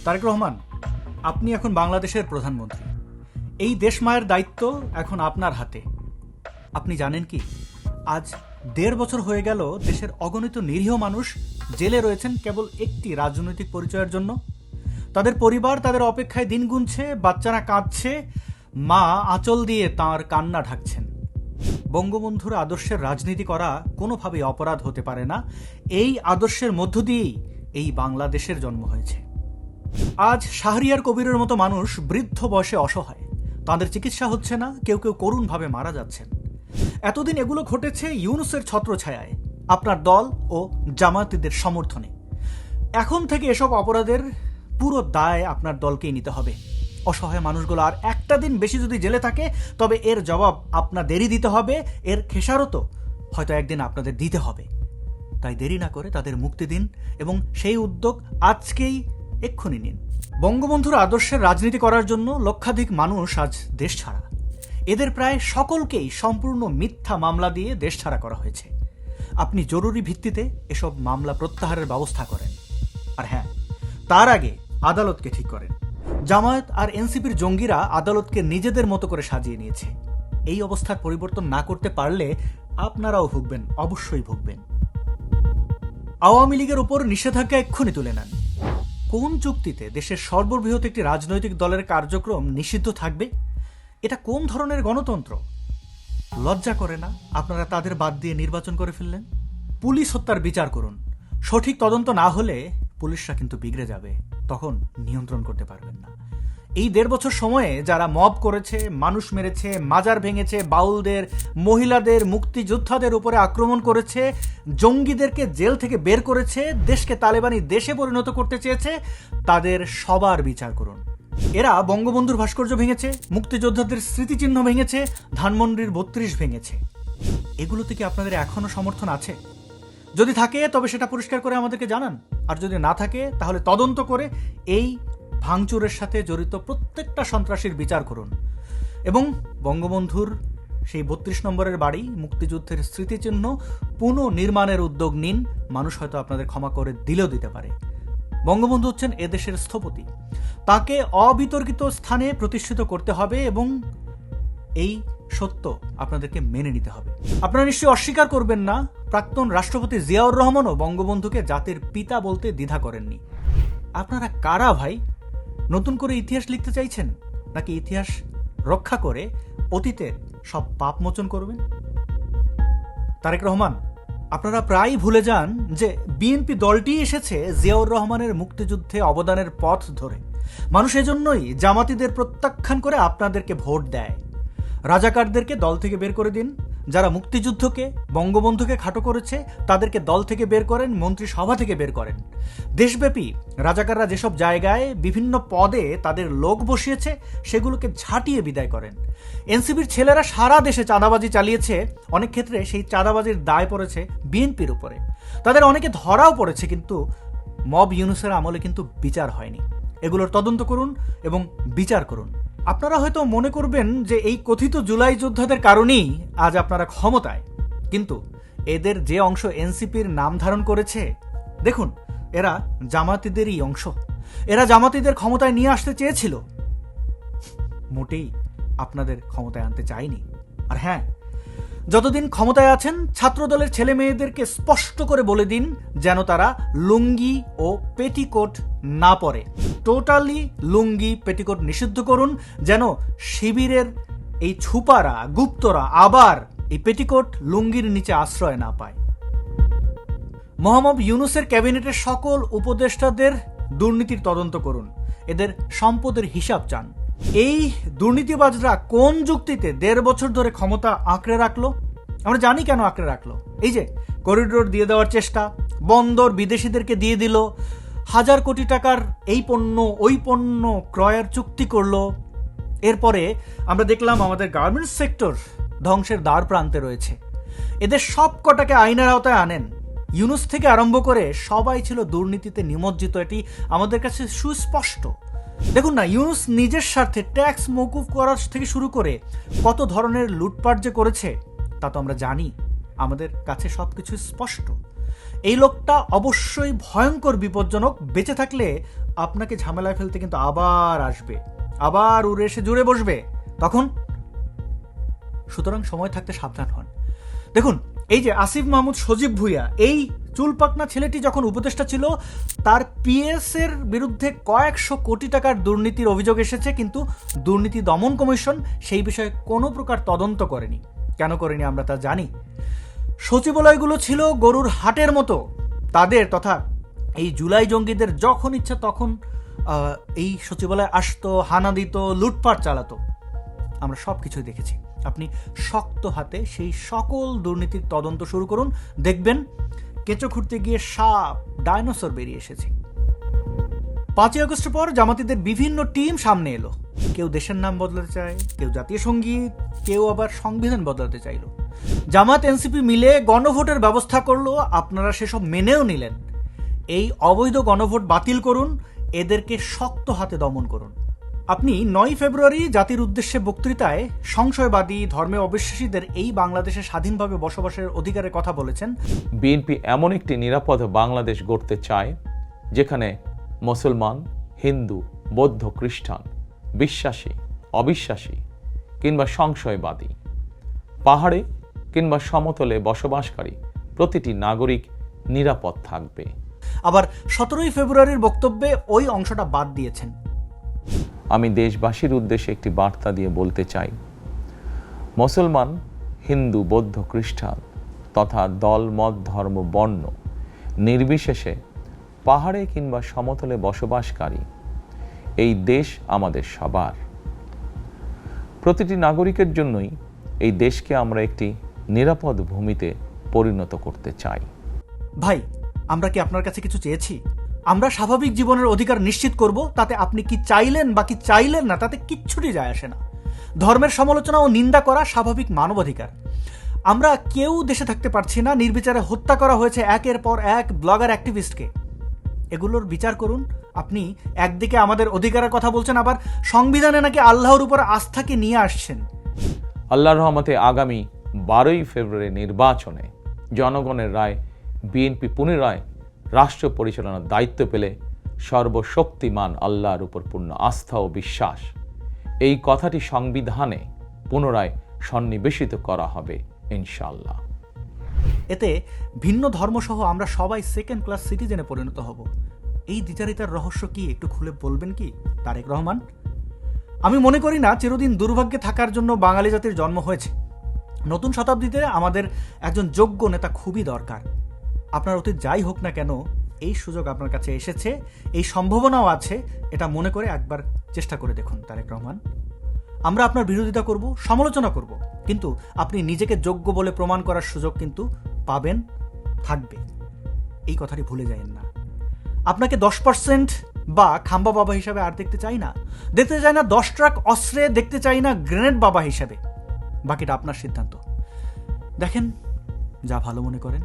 তারেক রহমান, আপনি এখন বাংলাদেশের প্রধানমন্ত্রী। এই দেশ মায়ের দায়িত্ব এখন আপনার হাতে। আপনি জানেন কি, আজ ১.৫ বছর হয়ে গেল দেশের অগণিত নিরীহ মানুষ জেলে রয়েছেন কেবল একটি রাজনৈতিক পরিচয়ের জন্য। তাদের পরিবার তাদের অপেক্ষায় দিন গুনছে, বাচ্চারা কাঁদছে, মা আঁচল দিয়ে তাঁর কান্না ঢাকছেন। বঙ্গবন্ধুর আদর্শের রাজনীতি করা কোনোভাবেই অপরাধ হতে পারে না। এই আদর্শের মধ্য দিয়েই এই বাংলাদেশের জন্ম হয়েছে। আজ শাহরিয়ার কবিরের মতো মানুষ বৃদ্ধ বয়সে অসহায়, তাদের চিকিৎসা হচ্ছে না, কেউ কেউ করুণভাবে মারা যাচ্ছেন। এতদিন এগুলো ঘটেছে ইউনূসের ছত্রছায়ায়, আপনার দল ও জামায়াতিদের সমর্থনে। এখন থেকে এসব অপরাধের পুরো দায় আপনার দলকেই নিতে হবে। অসহায় মানুষগুলো আর একটা দিন বেশি যদি জেলে থাকে, তবে এর জবাব আপনাদেরই দিতে হবে, এর খেসারতও হয়তো একদিন আপনাদের দিতে হবে। তাই দেরি না করে তাদের মুক্তি দিন এবং সেই উদ্যোগ আজকেই এক্ষুনি নিন। বঙ্গবন্ধুর আদর্শের রাজনীতি করার জন্য লক্ষাধিক মানুষ আজ দেশ ছাড়া। এদের প্রায় সকলকেই সম্পূর্ণ মিথ্যা মামলা দিয়ে দেশ ছাড়া করা হয়েছে। আপনি জরুরি ভিত্তিতে এসব মামলা প্রত্যাহারের ব্যবস্থা করেন। আর হ্যাঁ, তার আগে আদালতকে ঠিক করেন। জামায়াত আর এনসিপির জঙ্গিরা আদালতকে নিজেদের মতো করে সাজিয়ে নিয়েছে। এই অবস্থার পরিবর্তন না করতে পারলে আপনারাও ভুগবেন, অবশ্যই ভুগবেন। আওয়ামী লীগের উপর নিষেধাজ্ঞা এক্ষুনি তুলে নেন। কোন চুক্তিতে দেশের সর্ববৃহৎ একটি রাজনৈতিক দলের কার্যক্রম নিষিদ্ধ থাকবে? এটা কোন ধরনের গণতন্ত্র? লজ্জা করে না আপনারা তাদের বাদ দিয়ে নির্বাচন করে ফেললেন? পুলিশ হত্যার বিচার করুন। সঠিক তদন্ত না হলে পুলিশরা কিন্তু বিগড়ে যাবে, তখন নিয়ন্ত্রণ করতে পারবেন না। এই ১.৫ বছর সময়ে যারা মব করেছে, মানুষ মেরেছে, মাজার ভেঙেছে, বাউলদের, মহিলাদের, মুক্তিযোদ্ধাদের উপরে আক্রমণ করেছে, জঙ্গিদেরকে জেল থেকে বের করেছে, দেশকে তালেবানি দেশে পরিণত করতে চেয়েছে, তাদের সবার বিচার করুন। এরা বঙ্গবন্ধুর ভাস্কর্য ভেঙেছে, মুক্তিযোদ্ধাদের স্মৃতিচিহ্ন ভেঙেছে, ধানমন্ডির ৩২ ভেঙেছে। এগুলোতে কি আপনাদের এখনো সমর্থন আছে? যদি থাকে তবে সেটা পরিষ্কার করে আমাদেরকে জানান, আর যদি না থাকে তাহলে তদন্ত করে এই ভাঙচুরের সাথে জড়িত প্রত্যেকটা সন্ত্রাসীর বিচার করুন এবং বঙ্গবন্ধুর সেই ৩২ নম্বরের বাড়ি, মুক্তিযুদ্ধের স্মৃতিচিহ্ন পুনর্নির্মাণের উদ্যোগ নিন। মানুষ হয়তো আপনাদের ক্ষমা করে দিলেও দিতে পারে। বঙ্গবন্ধু হচ্ছেন এদেশের স্থপতি, তাকে অবিতর্কিত স্থানে প্রতিষ্ঠিত করতে হবে এবং এই সত্য আপনাদেরকে মেনে নিতে হবে। আপনারা নিশ্চয়ই অস্বীকার করবেন না, প্রাক্তন রাষ্ট্রপতি জিয়াউর রহমানও বঙ্গবন্ধুকে জাতির পিতা বলতে দ্বিধা করেননি। আপনারা কারা ভাই? নতুন করে ইতিহাস লিখতে চাইছেন, নাকি ইতিহাস রক্ষা করে অতীতের সব পাপ মোচন করবেন? তারেক রহমান, আপনারা প্রায়ই ভুলে যান যে বিএনপি দলটি এসেছে জিয়াউর রহমানের মুক্তিযুদ্ধে অবদানের পথ ধরে। মানুষ এজন্যই জামাতিদের প্রত্যাখ্যান করে আপনাদেরকে ভোট দেয়। রাজাকারদেরকে দল থেকে বের করে দিন। যারা মুক্তিযুদ্ধকে, বঙ্গবন্ধুকে খাটো করেছে তাদেরকে দল থেকে বের করেন, মন্ত্রিসভা থেকে বের করেন। দেশব্যাপী রাজাকাররা যেসব জায়গায় বিভিন্ন পদে তাদের লোক বসিয়েছে সেগুলোকে ঝাঁটিয়ে বিদায় করেন। এনসিপির ছেলেরা সারা দেশে চাঁদাবাজি চালিয়েছে, অনেক ক্ষেত্রে সেই চাঁদাবাজির দায় পড়েছে বিএনপির উপরে। তাদের অনেকে ধরাও পড়েছে, কিন্তু মব ইউনূসের আমলে কিন্তু বিচার হয়নি। এগুলোর তদন্ত করুন এবং বিচার করুন। আপনারা হয়তো মনে করবেন যে এই কথিত জুলাই যোদ্ধাদের কারণেই আজ আপনারা ক্ষমতায়, কিন্তু এদের যে অংশ এনসিপির নাম ধারণ করেছে, দেখুন এরা জামাতিদেরই অংশ। এরা জামাতিদের ক্ষমতায় নিয়ে আসতে চেয়েছিল, মোটেই আপনাদের ক্ষমতায় আনতে চায়নি। আর হ্যাঁ, যতদিন ক্ষমতায় আছেন ছাত্রদলের ছেলে মেয়েদেরকে স্পষ্ট করে বলে দিন যেন তারা লুঙ্গি ও পেটিকোট না পরে। টোটালি লুঙ্গি পেটিকোট নিষিদ্ধ করুন, যেন শিবিরের এই ছুপারা, গুপ্তরা আবার এই পেটিকোট লুঙ্গির নিচে আশ্রয় না পায়। মোহাম্মদ ইউনূসের ক্যাবিনেটের সকল উপদেষ্টাদের দুর্নীতির তদন্ত করুন, এদের সম্পদের হিসাব চান। এই দুর্নীতিবাজরা কোন যুক্তিতে ১.৫ বছর ধরে ক্ষমতা আঁকড়ে রাখলো? আমরা জানি কেন আঁকড়ে রাখলো। এই যে করিডোর দিয়ে দেওয়ার চেষ্টা, বন্দর বিদেশিদেরকে দিয়ে দিল, ১,০০০ কোটি টাকার এই পণ্য ওই পণ্য ক্রয়ের চুক্তি করলো। এরপরে আমরা দেখলাম আমাদের গার্মেন্টস সেক্টর ধ্বংসের দ্বার প্রান্তে রয়েছে। এদের সব কটাকে আইনের আওতায় আনেন। ইউনূস থেকে আরম্ভ করে সবাই ছিল দুর্নীতিতে নিমজ্জিত, এটি আমাদের কাছে সুস্পষ্ট। দেখুন না, ইউনূস নিজের স্বার্থে ট্যাক্স মওকুফ করার থেকে শুরু করে কত ধরনের লুটপাট যে করেছে তা তো আমরা জানি, আমাদের কাছে সবকিছু স্পষ্ট। এই লোকটা অবশ্যই ভয়ঙ্কর বিপজ্জনক। বেঁচে থাকলে আপনাকে ঝামেলায় ফেলতে কিন্তু আবার আসবে, আবার উড়ে এসে জুড়ে বসবে তখন। সুতরাং সময় থাকতে সাবধান হন। দেখুন, এই যে আসিফ মাহমুদ সজীব ভুঁইয়া, এই চুলপাকনা ছেলেটি যখন উপদেষ্টা ছিল, তার পিএস এর বিরুদ্ধে কয়েকশো কোটি টাকার দুর্নীতির অভিযোগ এসেছে, কিন্তু দুর্নীতি দমন কমিশন সেই বিষয়ে কোনো প্রকার তদন্ত করেনি। কেন করেনি আমরা তা জানি। সচিবালয়গুলো ছিল গরুর হাটের মতো। তাদের তথা এই জুলাই জঙ্গিদের যখন ইচ্ছা তখন এই সচিবালয় আসতো, হানা দিত, লুটপাট চালাতো। আমরা সব কিছুই দেখেছি। আপনি শক্ত হাতে সেই সকল দুর্নীতির তদন্ত শুরু করুন, দেখবেন কেঁচো খুঁড়তে গিয়ে সাপ, ডাইনোসর বেরিয়ে এসেছে। 5ই আগস্টের পর জামাতিদের বিভিন্ন টিম সামনে এলো। কেউ দেশের নাম বদলাতে চায়, কেউ জাতীয় সঙ্গীত, কেউ আবার সংবিধান বদলাতে চাইল। জামাত এনসিপি মিলে গণভোটের ব্যবস্থা করলো, আপনারা সেসব মেনেও নিলেন। এই অবৈধ গণভোট বাতিল করুন, এদেরকে শক্ত হাতে দমন করুন। আপনি 9 ফেব্রুয়ারি জাতির উদ্দেশ্যে বক্তৃতায় সংশয়বাদী, ধর্মে অবিশ্বাসীদের এই বাংলাদেশে স্বাধীনভাবে বসবাসের অধিকারের কথা বলেছেন। বিএনপি এমন একটি নিরাপদ বাংলাদেশ গড়তে চায় যেখানে মুসলমান, হিন্দু, বৌদ্ধ, খ্রিস্টান, বিশ্বাসী, অবিশ্বাসী কিংবা সংশয়বাদী, পাহাড়ে কিংবা সমতলে বসবাসকারী প্রতিটি নাগরিক নিরাপদ থাকবে। আবার 17ই ফেব্রুয়ারির বক্তব্যে ওই অংশটা বাদ দিয়েছেন। আমি দেশবাসীর উদ্দেশ্যে একটি বার্তা দিয়ে বলতে চাই, মুসলমান, হিন্দু, বৌদ্ধ, খ্রিস্টান তথা দল, মত, ধর্ম, বর্ণ নির্বিশেষে পাহাড়ে কিংবা সমতলে বসবাসকারী এই দেশ আমাদের সবার। প্রতিটি নাগরিকের জন্যই এই দেশকে আমরা একটি নিরাপদ ভূমিতে পরিণত করতে চাই। ভাই, আমরা কি আপনার কাছে কিছু চেয়েছি? আমরা স্বাভাবিক জীবনের অধিকার নিশ্চিত করব, তাতে আপনি কি চাইলেন বা কি চাইলেন না তাতে কিচ্ছুটি যায় আসে না। ধর্মের সমালোচনা ও নিন্দা করা স্বাভাবিক মানবাধিকার। আমরা কেউ দেশে থাকতে পারছি না, নির্বিচারে হত্যা করা হয়েছে একের পর এক ব্লগার, অ্যাক্টিভিস্টকে। এগুলোর বিচার করুন। আপনি একদিকে আমাদের অধিকারের কথা বলছেন, আবার সংবিধানে নাকি আল্লাহর উপর আস্থাকে নিয়ে আসছেন। আল্লাহর রহমতে আগামী 12ই ফেব্রুয়ারি নির্বাচনে জনগণের রায় বিএনপি পুনরায় রাষ্ট্র পরিচালনার দায়িত্ব পেলে সর্বশক্তিমান আল্লাহর উপর পূর্ণ আস্থা ও বিশ্বাস, এই কথাটি সংবিধানে পুনরায় সন্নিবেশিত করা হবে ইনশাআল্লাহ। এতে ভিন্ন ধর্মসহ আমরা সবাই সেকেন্ড ক্লাস সিটিজেনে পরিণত হব। এই দ্বিচারিতার রহস্য কি একটু খুলে বলবেন কি তারেক রহমান? আমি মনে করি না চিরদিন দুর্ভাগ্যে থাকার জন্য বাঙালি জাতির জন্ম হয়েছে। নতুন শতাব্দীতে আমাদের একজন যোগ্য নেতা খুবই দরকার। আপনার অতীত যাই হোক না কেন, এই সুযোগ আপনার কাছে এসেছে, এই সম্ভাবনাও আছে। এটা মনে করে একবার চেষ্টা করে দেখুন তারেক রহমান। আমরা আপনার বিরোধিতা করব, সমালোচনা করব, কিন্তু আপনি নিজেকে যোগ্য বলে প্রমাণ করার সুযোগ কিন্তু পাবেন, থাকবে। এই কথাটি ভুলে যাবেন না। আপনাকে 10% বা খাম্বা বাবা হিসাবে আর দেখতে চাই না। দেখতে চাই না 10 ট্রাক অস্ত্রে, দেখতে চাই না গ্রেনেড বাবা হিসাবে। বাকিটা আপনার সিদ্ধান্ত। দেখেন, যা ভালো মনে করেন।